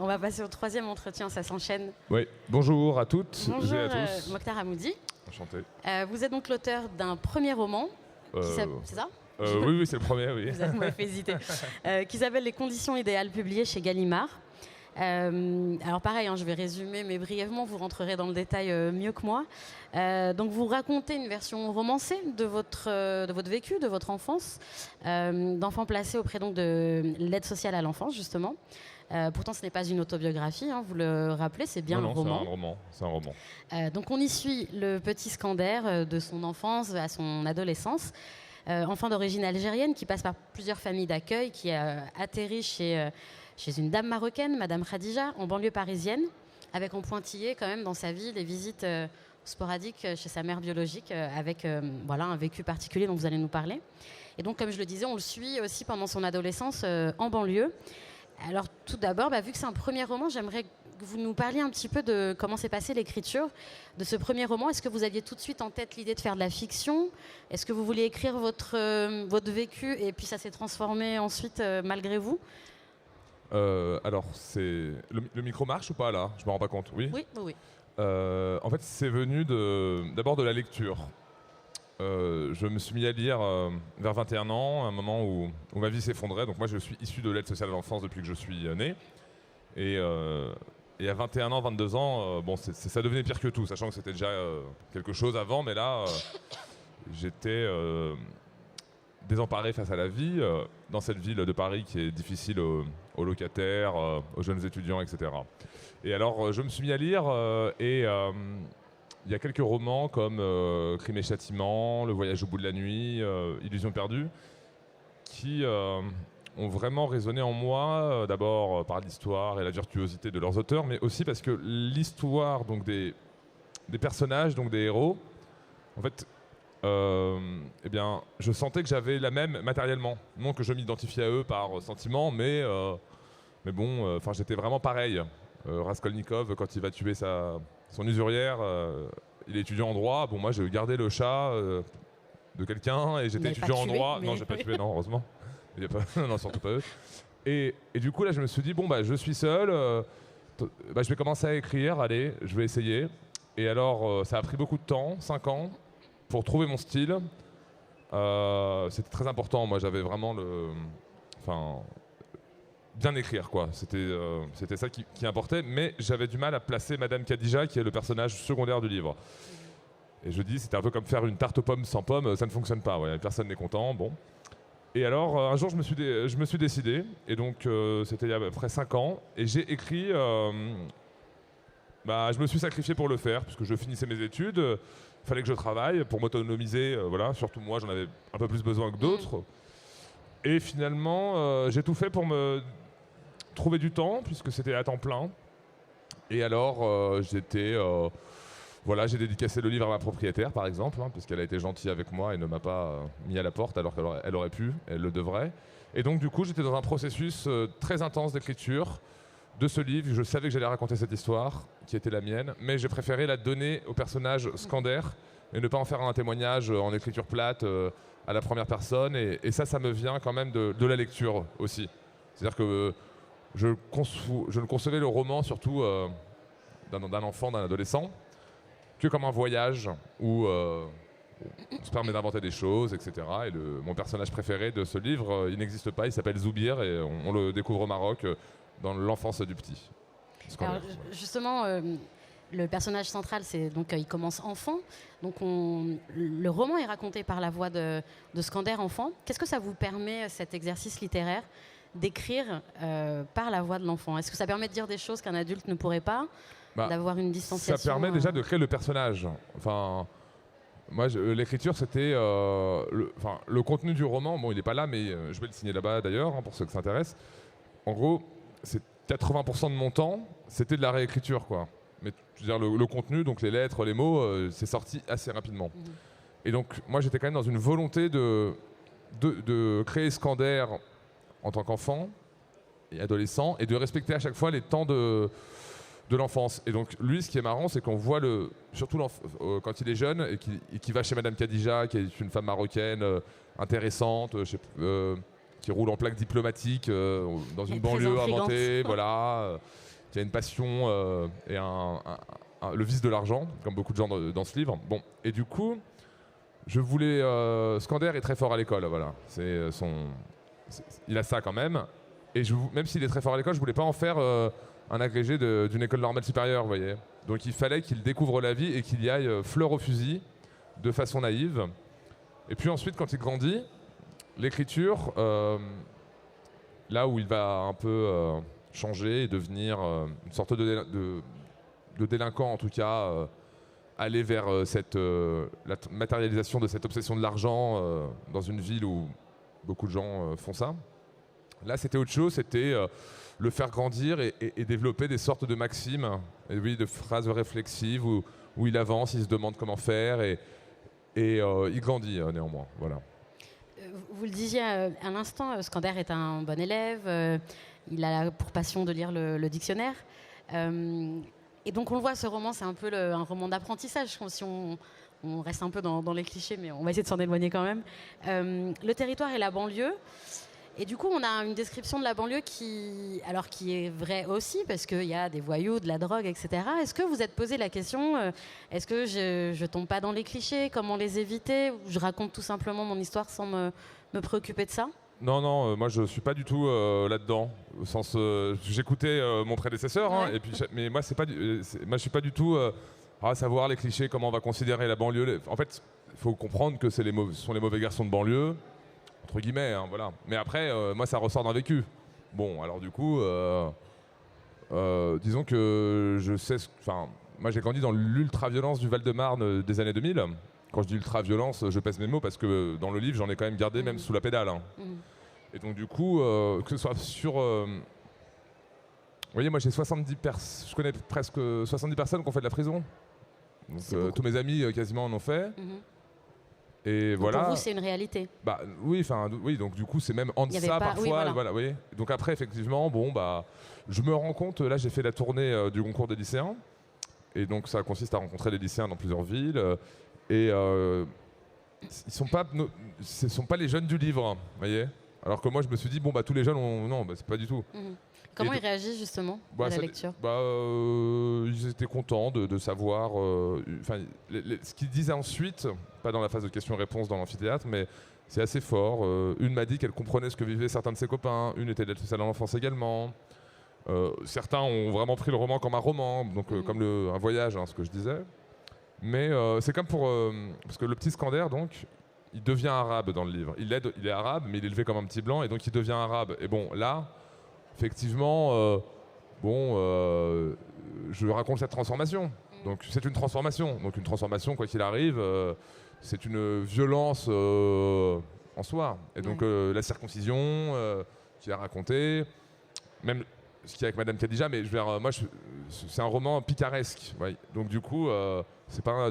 On va passer au troisième entretien, ça s'enchaîne. Oui, bonjour à toutes Bonjour, et à tous. Mokhtar Hamoudi. Enchanté. Vous êtes donc l'auteur d'un premier roman, c'est ça Oui, c'est le premier, oui. Vous m'avez fait hésiter. Qui s'appelle Les conditions idéales, publié chez Gallimard. Alors pareil, je vais résumer, mais brièvement, vous rentrerez dans le détail mieux que moi. Donc vous racontez une version romancée de votre vécu, de votre enfance, d'enfants placés auprès donc de l'aide sociale à l'enfance, justement. Pourtant, ce n'est pas une autobiographie, vous le rappelez, c'est bien non, un roman. C'est un roman. Donc on y suit le petit Skander de son enfance à son adolescence, enfant d'origine algérienne qui passe par plusieurs familles d'accueil, qui atterrit chez une dame marocaine, Madame Khadija, en banlieue parisienne, avec en pointillé quand même dans sa vie les visites sporadiques chez sa mère biologique, avec un vécu particulier dont vous allez nous parler. Et donc, comme je le disais, on le suit aussi pendant son adolescence en banlieue. Alors, tout d'abord, vu que c'est un premier roman, j'aimerais que vous nous parliez un petit peu de comment s'est passée l'écriture de ce premier roman. Est-ce que vous aviez tout de suite en tête l'idée de faire de la fiction ? Est-ce que vous vouliez écrire votre vécu et puis ça s'est transformé ensuite malgré vous ? Alors, le micro marche ou pas là ? Je me rends pas compte. Oui. Oui. En fait, c'est venu d'abord de la lecture. Je me suis mis à lire vers 21 ans, à un moment où ma vie s'effondrait. Donc moi, je suis issu de l'aide sociale à l'enfance depuis que je suis né. Et à 21 ans, 22 ans, ça devenait pire que tout, sachant que c'était déjà quelque chose avant. Mais là, j'étais désemparé face à la vie dans cette ville de Paris qui est difficile aux locataires, aux jeunes étudiants, etc. Et alors, je me suis mis à lire et il y a quelques romans comme Crime et Châtiment, Le Voyage au bout de la nuit, Illusion perdue, qui ont vraiment résonné en moi, d'abord par l'histoire et la virtuosité de leurs auteurs, mais aussi parce que l'histoire donc des personnages, donc des héros, en fait, je sentais que j'avais la même matériellement. Non que je m'identifiais à eux par sentiment, mais j'étais vraiment pareil. Raskolnikov, quand il va tuer son usurière, il est étudiant en droit. Bon, moi, j'ai gardé le chat de quelqu'un et j'étais étudiant en droit. Mais... Non, j'ai pas tué, non, heureusement. Il y a pas... non, surtout pas eux. Et du coup, là, je me suis dit, je suis seul. Je vais commencer à écrire. Allez, je vais essayer. Et alors, ça a pris beaucoup de temps, 5 ans, pour trouver mon style. C'était très important. Moi, j'avais vraiment bien écrire, quoi. C'était ça qui importait, mais j'avais du mal à placer Madame Khadija, qui est le personnage secondaire du livre. Et je dis, c'était un peu comme faire une tarte aux pommes sans pommes, ça ne fonctionne pas, personne n'est content, bon. Et alors, un jour, je me suis décidé, et donc, c'était il y a à peu près 5 ans, et j'ai écrit... je me suis sacrifié pour le faire, puisque je finissais mes études, il fallait que je travaille pour m'autonomiser, surtout moi, j'en avais un peu plus besoin que d'autres. Et finalement, j'ai tout fait pour me trouver du temps, puisque c'était à temps plein. Et alors, j'ai dédicacé le livre à ma propriétaire, par exemple, puisqu'elle a été gentille avec moi et ne m'a pas mis à la porte, alors qu'elle aurait pu, elle le devrait. Et donc, du coup, j'étais dans un processus très intense d'écriture de ce livre. Je savais que j'allais raconter cette histoire, qui était la mienne, mais j'ai préféré la donner au personnage Skander et ne pas en faire un témoignage en écriture plate à la première personne. Et ça me vient quand même de la lecture aussi. C'est-à-dire que je ne concevais le roman surtout d'un enfant, d'un adolescent, que comme un voyage où on se permet d'inventer des choses, etc. Et mon personnage préféré de ce livre, il n'existe pas, il s'appelle Zoubir et on le découvre au Maroc dans l'enfance du petit. Alors, justement, le personnage central, il commence enfant. Donc le roman est raconté par la voix de Skander enfant. Qu'est-ce que ça vous permet, cet exercice littéraire, d'écrire par la voix de l'enfant ? Est-ce que ça permet de dire des choses qu'un adulte ne pourrait pas, d'avoir une distanciation ? Ça permet déjà de créer le personnage. Enfin, moi, l'écriture, c'était le contenu du roman. Bon, il n'est pas là, mais je vais le signer là-bas d'ailleurs, pour ceux que ça intéresse. En gros, c'est 80% de mon temps, c'était de la réécriture, quoi. Mais je veux dire, le contenu, donc les lettres, les mots, c'est sorti assez rapidement. Et donc, moi, j'étais quand même dans une volonté de créer Skander en tant qu'enfant et adolescent, et de respecter à chaque fois les temps de l'enfance. Et donc, lui, ce qui est marrant, c'est qu'on voit surtout quand il est jeune et qu'il va chez Madame Khadija, qui est une femme marocaine intéressante, qui roule en plaque diplomatique dans une banlieue inventée, voilà. qui a une passion et le vice de l'argent, comme beaucoup de gens dans ce livre. Bon, et du coup, je voulais... Skander est très fort à l'école, voilà. Il a ça quand même. Et même s'il est très fort à l'école, je voulais pas en faire un agrégé d'une école normale supérieure, vous voyez. Donc il fallait qu'il découvre la vie et qu'il y aille fleur au fusil, de façon naïve. Et puis ensuite, quand il grandit, l'écriture, là où il va un peu changer et devenir une sorte de délinquant, en tout cas, aller vers la matérialisation de cette obsession de l'argent dans une ville où beaucoup de gens font ça. Là, c'était autre chose, c'était le faire grandir et développer des sortes de maximes, et oui, de phrases réflexives où il avance, il se demande comment faire et il grandit néanmoins. Voilà. Vous le disiez à l'instant, Skander est un bon élève, il a pour passion de lire le dictionnaire. Et donc on le voit, ce roman, c'est un peu un roman d'apprentissage, comme si on reste un peu dans les clichés, mais on va essayer de s'en éloigner quand même. Le territoire et la banlieue. Et du coup, on a une description de la banlieue qui est vraie aussi, parce qu'il y a des voyous, de la drogue, etc. Est-ce que vous êtes posé la question, est-ce que je tombe pas dans les clichés, comment les éviter, ou je raconte tout simplement mon histoire sans me préoccuper de ça? Non, moi je suis pas du tout là-dedans. Au sens, j'écoutais mon prédécesseur, hein, Ouais. et puis, mais moi moi je suis pas du tout à savoir les clichés, comment on va considérer la banlieue. En fait, il faut comprendre que ce sont les mauvais garçons de banlieue, entre guillemets, hein, voilà. Mais après, moi ça ressort d'un vécu. Bon, alors du coup, disons que je sais, moi j'ai grandi dans l'ultra-violence du Val-de-Marne des années 2000. Quand je dis ultra-violence, je pèse mes mots parce que dans le livre, j'en ai quand même gardé même sous la pédale. Hein. Et donc du coup, que ce soit sur... vous voyez, moi j'ai 70 personnes, je connais presque 70 personnes qui ont fait de la prison. Donc tous mes amis quasiment en ont fait. Et donc voilà. pour vous, c'est une réalité? Bah oui, donc du coup c'est même en deçà parfois. Oui, voilà. Vous voyez. Donc après effectivement, je me rends compte, là j'ai fait la tournée du concours des lycéens. Et donc ça consiste à rencontrer des lycéens dans plusieurs villes. Et ce sont pas les jeunes du livre, hein, voyez. Alors que moi je me suis dit tous les jeunes non, c'est pas du tout. Comment ils réagissent justement à la lecture? Ils étaient contents de savoir. Ce qu'ils disaient ensuite, pas dans la phase de questions-réponses dans l'amphithéâtre, mais c'est assez fort. Une m'a dit qu'elle comprenait ce que vivaient certains de ses copains. Une était d'aide sociale à l'enfance également. Certains ont vraiment pris le roman comme un roman, donc comme un voyage, hein, ce que je disais. Mais c'est comme parce que le petit Skander, donc, il devient arabe dans le livre. Il est arabe, mais il est élevé comme un petit blanc, et donc il devient arabe. Et bon, là, effectivement, je raconte cette transformation. Donc c'est une transformation. Donc une transformation, quoi qu'il arrive, c'est une violence en soi. Et donc la circoncision qu'il a racontée, même ce qu'il y a avec Madame Khadija, mais c'est un roman picaresque. Ouais. Donc du coup, c'est pas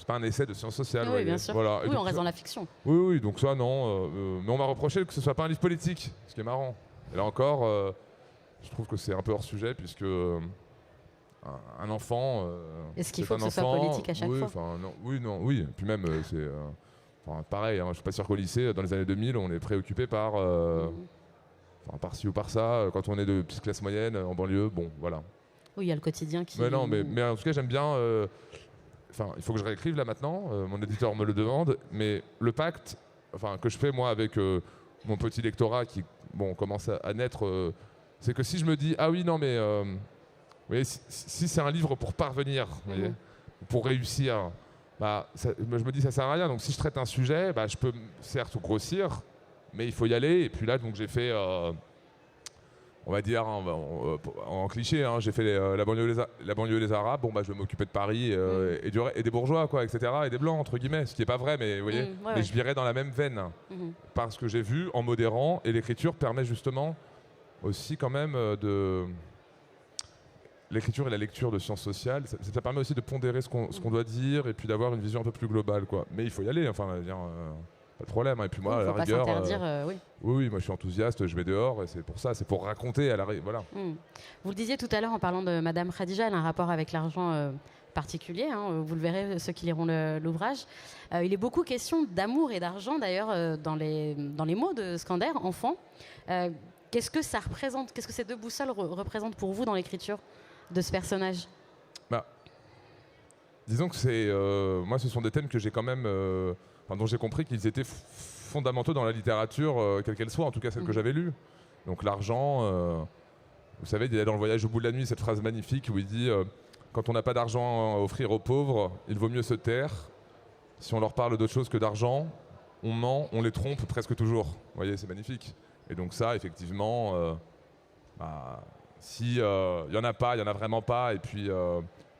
un essai de sciences sociales. Oui, bien sûr. Voilà. Oui, on reste dans la fiction. Oui, donc ça, non. Mais on m'a reproché que ce soit pas un livre politique, ce qui est marrant. Et là encore, je trouve que c'est un peu hors sujet, puisque un enfant... Est-ce qu'il faut que ce soit politique à chaque fois? Oui. Et puis même, c'est... pareil, hein, je suis pas sûr qu'au lycée, dans les années 2000, on est préoccupé par... par ci ou par ça, quand on est de petite classe moyenne, en banlieue, voilà. Oui, il y a le quotidien qui... Mais non, mais en tout cas, j'aime bien... il faut que je réécrive là maintenant, mon éditeur me le demande, mais le pacte que je fais moi avec mon petit lectorat qui commence à naître, c'est que si je me dis, ah oui, non, mais vous voyez, si c'est un livre pour parvenir, vous voyez, pour réussir, je me dis, ça sert à rien. Donc si je traite un sujet, je peux certes grossir, mais il faut y aller. Et puis là, donc j'ai fait... on va dire en cliché, hein, j'ai fait la banlieue des Arabes. Je vais m'occuper de Paris et des bourgeois, quoi, etc. Et des blancs, entre guillemets, ce qui n'est pas vrai, mais vous voyez, je virais dans la même veine parce que j'ai vu en modérant, et l'écriture permet justement aussi quand même l'écriture et la lecture de sciences sociales, ça permet aussi de pondérer ce qu'on doit dire et puis d'avoir une vision un peu plus globale, quoi. Mais il faut y aller, pas de problème. Et puis moi, à la rigueur, oui, moi je suis enthousiaste, je vais dehors, et c'est pour ça, c'est pour raconter, voilà. Vous le disiez tout à l'heure en parlant de Madame Khadija, elle a un rapport avec l'argent particulier, hein, vous le verrez, ceux qui liront l'ouvrage. Il est beaucoup question d'amour et d'argent, d'ailleurs, dans les mots de Skander, enfant. Qu'est-ce que ça représente, qu'est-ce que ces deux boussoles représentent pour vous dans l'écriture? de ce personnage? Disons que moi, ce sont des thèmes que j'ai quand même, dont j'ai compris qu'ils étaient fondamentaux dans la littérature, quelle qu'elle soit, en tout cas celle que j'avais lue. Donc l'argent, vous savez, il y a dans Le Voyage au bout de la nuit cette phrase magnifique où il dit quand on n'a pas d'argent à offrir aux pauvres, il vaut mieux se taire. Si on leur parle d'autre chose que d'argent, on ment, on les trompe presque toujours. Vous voyez, c'est magnifique. Et donc ça, effectivement, si il y en a pas, il y en a vraiment pas, et puis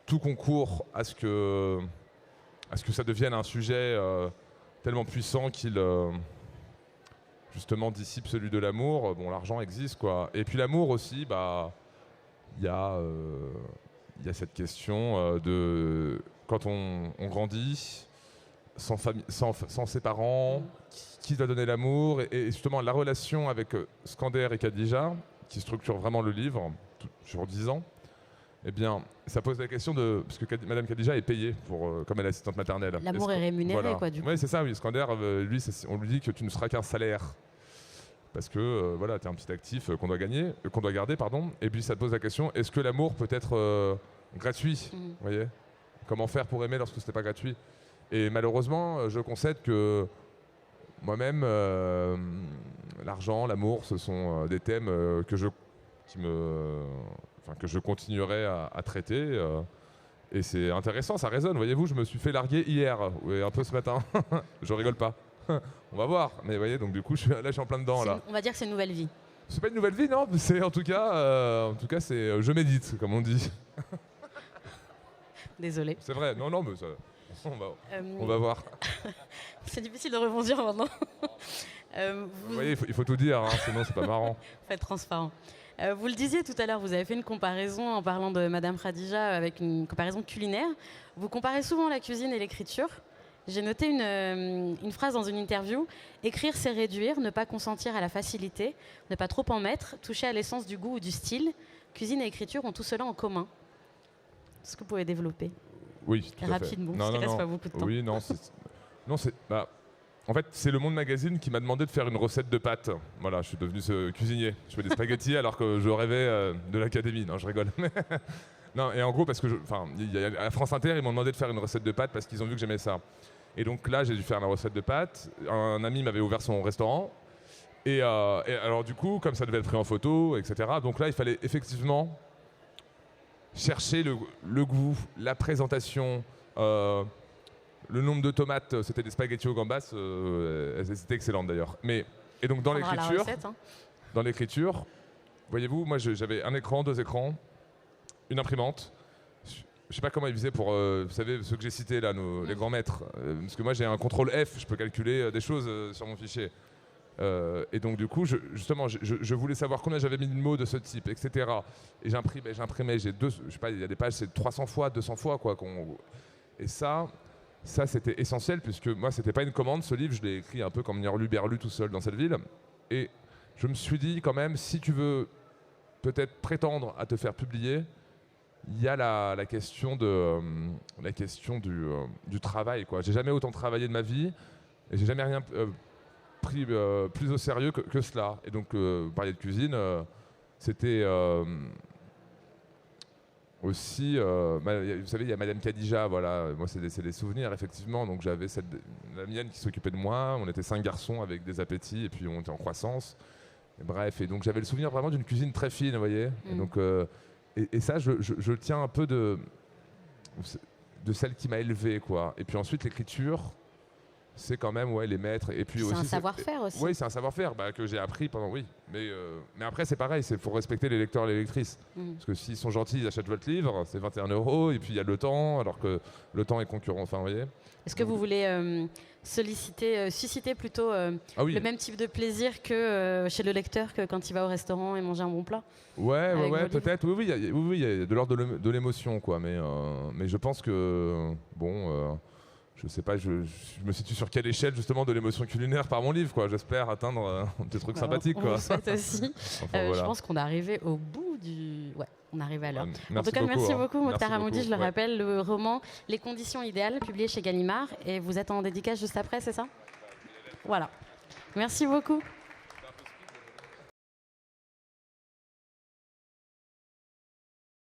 tout concourt à ce que ça devienne un sujet tellement puissant qu'il justement dissipe celui de l'amour. Bon, l'argent existe, quoi. Et puis l'amour aussi, il y a cette question de quand on grandit sans ses parents, qui doit donner l'amour, et justement la relation avec Skander et Khadija, qui structure vraiment le livre sur 10 ans. Eh bien, ça pose la question parce que Madame Khadija est payée comme elle est assistante maternelle. L'amour est rémunéré, voilà. quoi, du coup. Oui, c'est ça, oui. Skander, lui, on lui dit que tu ne seras qu'un salaire. Parce que, voilà, tu es un petit actif qu'on doit garder, pardon. Et puis, ça te pose la question, est-ce que l'amour peut être gratuit? Vous voyez? Comment faire pour aimer lorsque ce n'est pas gratuit? Et malheureusement, je concède que moi-même, l'argent, l'amour, ce sont des thèmes que je continuerai à traiter. Et c'est intéressant, ça résonne. Voyez-vous, je me suis fait larguer hier, et un peu ce matin. Je rigole pas. On va voir. Mais vous voyez, donc du coup, là, je suis en plein dedans. Là. On va dire que c'est une nouvelle vie. C'est pas une nouvelle vie, non. C'est en tout cas, c'est je médite, comme on dit. Désolée. C'est vrai. Non, mais ça, on va voir. C'est difficile de rebondir maintenant. Vous voyez, il faut tout dire, hein, sinon c'est pas marrant. Faut être transparent. Vous le disiez tout à l'heure, vous avez fait une comparaison en parlant de Madame Khadija avec une comparaison culinaire. Vous comparez souvent la cuisine et l'écriture. J'ai noté une phrase dans une interview. Écrire, c'est réduire, ne pas consentir à la facilité, ne pas trop en mettre, toucher à l'essence du goût ou du style. Cuisine et écriture ont tout cela en commun. Est-ce que vous pouvez développer? Oui, tout à fait. Rapidement, parce qu'il ne reste pas beaucoup de temps. Oui, en fait, c'est Le Monde Magazine qui m'a demandé de faire une recette de pâtes. Voilà, je suis devenu ce cuisinier. Je fais des spaghettis alors que je rêvais de l'académie. Non, je rigole. Non, et en gros, parce que à France Inter, ils m'ont demandé de faire une recette de pâtes parce qu'ils ont vu que j'aimais ça. Et donc là, j'ai dû faire la recette de pâtes. Un ami m'avait ouvert son restaurant. Et alors du coup, comme ça devait être pris en photo, etc. Donc là, il fallait effectivement chercher le goût, la présentation, le nombre de tomates. C'était des spaghettis au gambas. Elles étaient excellentes d'ailleurs. Et donc dans l'écriture, voyez-vous, moi j'avais un écran, 2 écrans, une imprimante. Je sais pas comment ils faisaient pour, vous savez, ceux que j'ai cités là, les grands maîtres. Parce que moi j'ai un contrôle F, je peux calculer des choses sur mon fichier. Et donc du coup, je voulais savoir combien j'avais mis de mots de ce type, etc. Et j'imprimais, je sais pas, il y a des pages, c'est 300 fois, 200 fois, quoi. Et ça c'était essentiel, puisque moi, c'était pas une commande, ce livre, je l'ai écrit un peu comme Berlu tout seul dans cette ville. Et je me suis dit, quand même, si tu veux peut-être prétendre à te faire publier, il y a la question du travail, quoi. J'ai jamais autant travaillé de ma vie, et j'ai jamais rien pris plus au sérieux que cela. Et donc, vous parliez de cuisine, c'était aussi, vous savez, il y a Madame Khadija, voilà, moi c'est des souvenirs, effectivement. Donc j'avais la mienne qui s'occupait de moi, on était 5 garçons avec des appétits, et puis on était en croissance. Et bref, et donc j'avais le souvenir vraiment d'une cuisine très fine, vous voyez. Et donc, et ça, je tiens un peu de celle qui m'a élevé, quoi. Et puis ensuite, l'écriture, c'est quand même les maîtres. Et puis c'est aussi, un savoir-faire aussi. Oui, c'est un savoir-faire que j'ai appris pendant. Oui, mais après c'est pareil, il faut respecter les lecteurs et les lectrices. Parce que s'ils sont gentils, ils achètent votre livre, c'est 21 €, et puis il y a le temps, alors que le temps est concurrent. Enfin, vous voyez. Est-ce que vous voulez susciter plutôt le même type de plaisir que chez le lecteur que quand il va au restaurant et manger un bon plat? Ouais, peut-être. Oui, il y a de l'ordre de l'émotion, quoi. Mais je pense que je sais pas, je me situe sur quelle échelle justement de l'émotion culinaire par mon livre, quoi. J'espère atteindre des trucs sympathiques, quoi. On le souhaite aussi. Voilà. Je pense qu'on est arrivé au bout du. Ouais, on arrive à l'heure. En tout cas, merci beaucoup, Mokhtar Hamoudi. Je le rappelle, le roman Les conditions idéales, publié chez Gallimard, et vous êtes en dédicace juste après, c'est ça? Voilà. Merci beaucoup.